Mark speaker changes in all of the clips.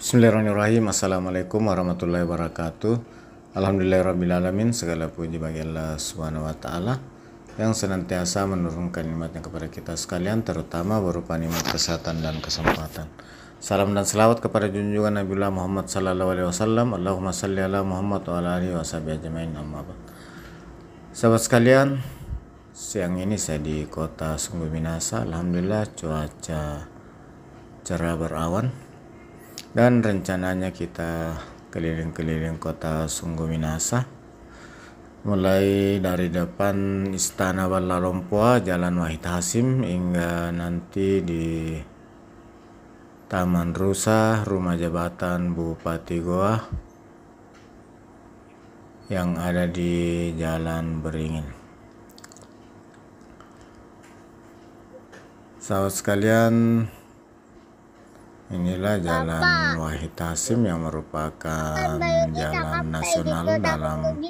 Speaker 1: Bismillahirrahmanirrahim. Assalamualaikum warahmatullahi wabarakatuh. Alhamdulillahirrabbilalamin. Segala puji bagi Allah subhanahu wa ta'ala yang senantiasa menurunkan nikmatnya kepada kita sekalian, terutama berupa nikmat kesehatan dan kesempatan. Salam dan selawat kepada junjungan Nabiullah Muhammad sallallahu alaihi wasallam. Allahumma salli ala Muhammad wa ala alihi wa sahbihi ajmain, amma ba'd. Sahabat sekalian, siang ini saya di kota Sungguh Minasa. Alhamdulillah cuaca cerah berawan, dan rencananya kita keliling-keliling kota Sungguh Minasa, mulai dari depan Istana Ballarompoa, Jalan Wahid Hasim, hingga nanti di Taman Rusa, Rumah Jabatan Bupati Goa yang ada di Jalan Beringin. Sahabat sekalian, inilah Jalan Wahid Hasim yang merupakan jalan nasional dalam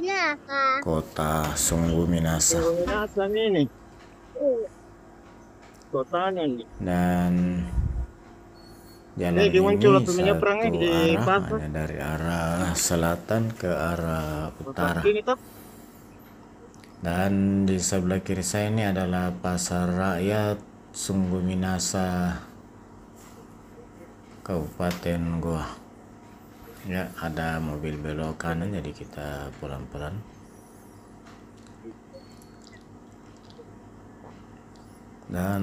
Speaker 1: kota Sungguh Minasa. Dan jalan ini satu arah, hanya dari arah selatan ke arah utara. Dan di sebelah kiri saya ini adalah Pasar Rakyat Sungguh Minasa, Kabupaten Goa. Ya, ada mobil belok kanan, jadi kita pelan-pelan. Dan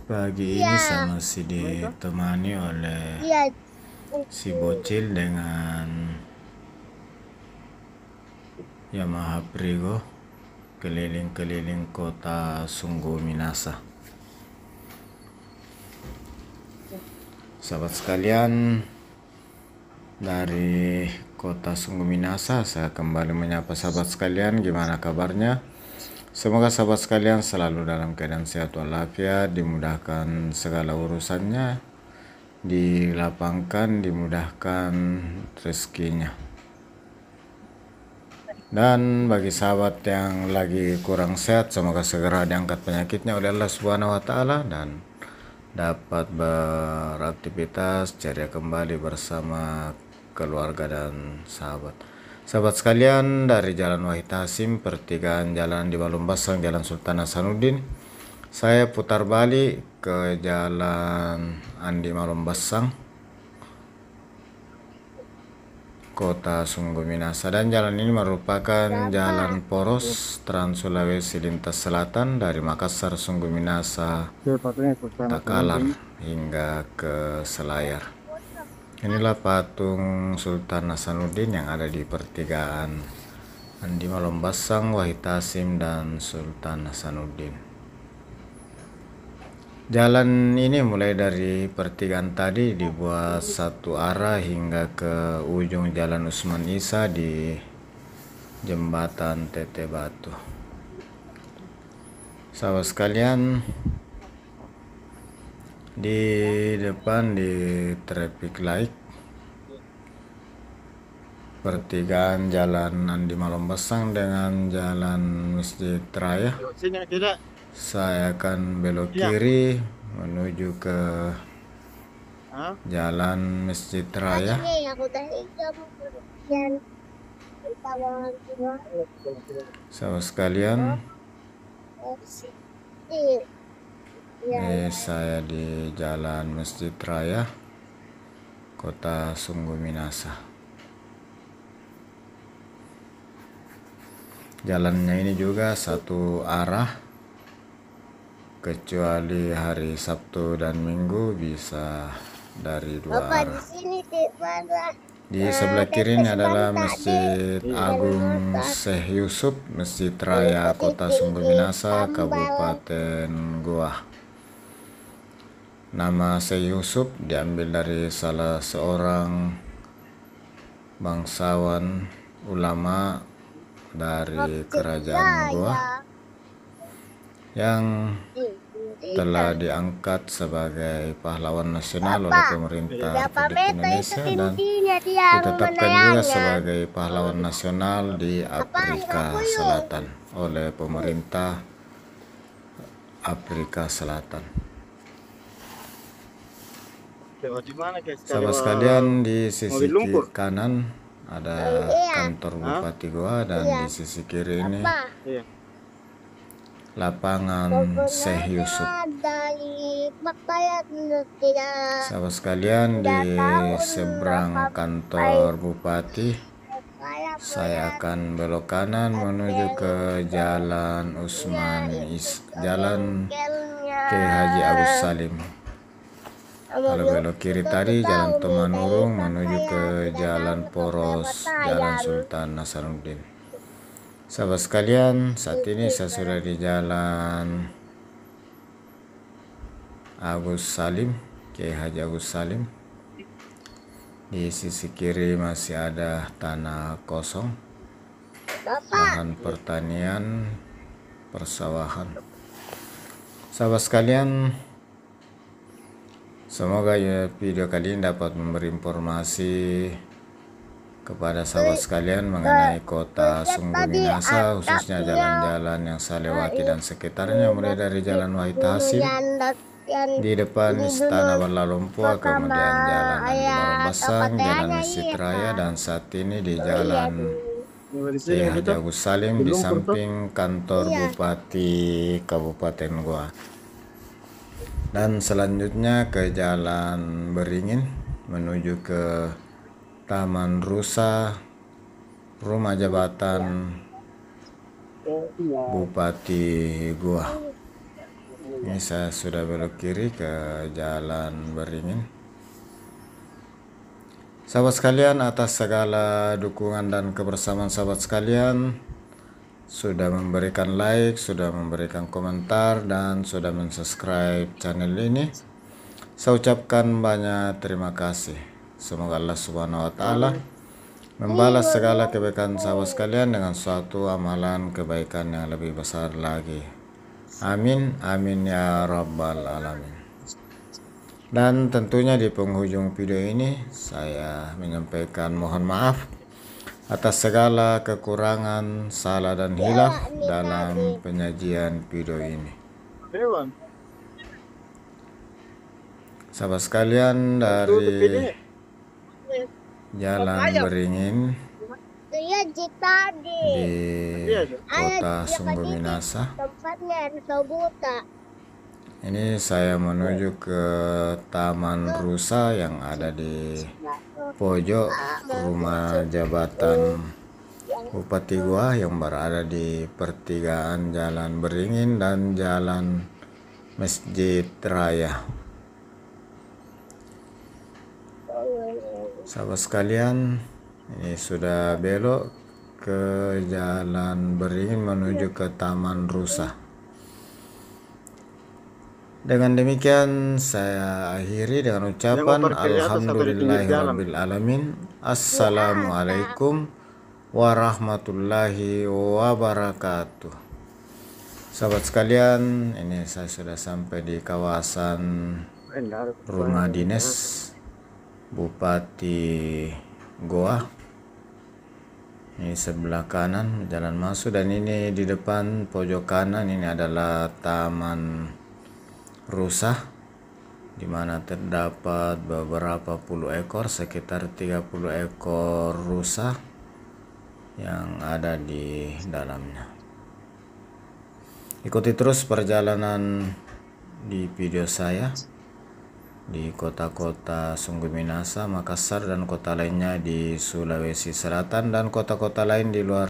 Speaker 1: pagi ini saya masih ditemani oleh si bocil dengan Yamaha Prigo keliling-keliling kota Sungguh Minasa. Sahabat sekalian, dari kota Sungguh Minasa saya kembali menyapa sahabat sekalian. Gimana kabarnya? Semoga sahabat sekalian selalu dalam keadaan sehat walafiat, dimudahkan segala urusannya, dilapangkan, dimudahkan rezekinya. Dan bagi sahabat yang lagi kurang sehat, semoga segera diangkat penyakitnya oleh Allah Subhanahu wa taala dan dapat beraktivitas ceria kembali bersama keluarga dan sahabat. Sahabat sekalian, dari Jalan Wahid Hasim, pertigaan jalan di Balumbasang, Jalan Sultan Hasanuddin, saya putar balik ke Jalan Andi Malumbasang, kota Sungguh Minasa. Dan jalan ini merupakan jalan poros Trans Sulawesi lintas selatan dari Makassar, Sungguh Minasa, Takalar hingga ke Selayar. Inilah patung Sultan Hasanuddin yang ada di pertigaan Andi Malumbasang, Wahid Hasim, dan Sultan Hasanuddin. Jalan ini mulai dari pertigaan tadi dibuat satu arah hingga ke ujung Jalan Usman Isa di Jembatan Tete Batu. Sahabat sekalian, di depan di traffic light pertigaan Jalan Andi Malumbasang dengan Jalan Masjid Raya, saya akan belok kiri menuju ke Jalan Masjid Raya. Sahabat sekalian, ini saya di Jalan Masjid Raya, kota Sungguh Minasa. Jalannya ini juga satu arah, kecuali hari Sabtu dan Minggu bisa dari dua arah. Di sebelah kiri ini adalah Masjid Agung Syekh Yusuf, Masjid Raya Kota Sungguh Minasa, Kabupaten Goa. Nama Syekh Yusuf diambil dari salah seorang bangsawan ulama dari kerajaan Goa yang telah diangkat sebagai pahlawan nasional oleh pemerintah Republik Indonesia dan ditetapkan juga sebagai pahlawan nasional di Afrika Selatan oleh pemerintah Afrika Selatan.
Speaker 2: Lewat di mana guys?
Speaker 1: Sahabat sekalian, di sisi kanan ada kantor Bupati Goa dan di sisi kiri ini lapangan Syekh Yusuf. Sahabat sekalian, di seberang kantor Bupati saya akan belok kanan menuju ke Jalan Jalan Kiai Haji Agus Salim. Kalau belok kiri tadi Jalan Tumanurung menuju ke Jalan Poros, Jalan Sultan Nasaruddin. Sahabat sekalian, saat ini saya sudah di Jalan Agus Salim, Kiai Haji Agus Salim. Di sisi kiri masih ada tanah kosong, lahan pertanian, persawahan. Sahabat sekalian, semoga video kali ini dapat memberi informasi kepada sahabat sekalian mengenai kota Sungguh Minasa, khususnya jalan-jalan yang saya lewati dan sekitarnya, mulai dari Jalan Wahid Hasim, di depan Istana Berlalumpuah, kemudian Jalan Barong Basang, Jalan Masjid Raya, dan saat ini di Jalan Kiai Haji Agus Salim di samping kantor Bupati Kabupaten Goa. Dan selanjutnya ke Jalan Beringin menuju ke Taman Rusa, rumah jabatan Bupati Goa. Ini saya sudah belok kiri ke Jalan Beringin. Sahabat sekalian, atas segala dukungan dan kebersamaan sahabat sekalian, sudah memberikan like, sudah memberikan komentar, dan sudah mensubscribe channel ini, saya ucapkan banyak terima kasih. Semoga Allah Subhanahu wa Ta'ala membalas segala kebaikan sahabat sekalian dengan suatu amalan kebaikan yang lebih besar lagi. Amin, amin ya rabbal alamin. Dan tentunya di penghujung video ini saya menyampaikan mohon maaf atas segala kekurangan, salah dan hilaf dalam penyajian video ini. Sahabat sekalian, dari Jalan Beringin di kota Sungguh Minasa, ini saya menuju ke Taman Rusa yang ada di pojok rumah jabatan Bupati Goa yang berada di pertigaan Jalan Beringin dan Jalan Masjid Raya. Sahabat sekalian, ini sudah belok ke Jalan Beringin menuju ke Taman Rusa. Dengan demikian saya akhiri dengan ucapan alhamdulillahirabbil alamin. Assalamualaikum warahmatullahi wabarakatuh. Sahabat sekalian, ini saya sudah sampai di kawasan rumah dinas Bupati Goa. Ini sebelah kanan jalan masuk, dan ini di depan pojok kanan ini adalah Taman Rusa, di mana terdapat beberapa puluh ekor, sekitar 30 ekor rusa yang ada di dalamnya. Ikuti terus perjalanan di video saya di kota-kota Sungguh Minasa, Makassar, dan kota lainnya di Sulawesi Selatan dan kota-kota lain di luar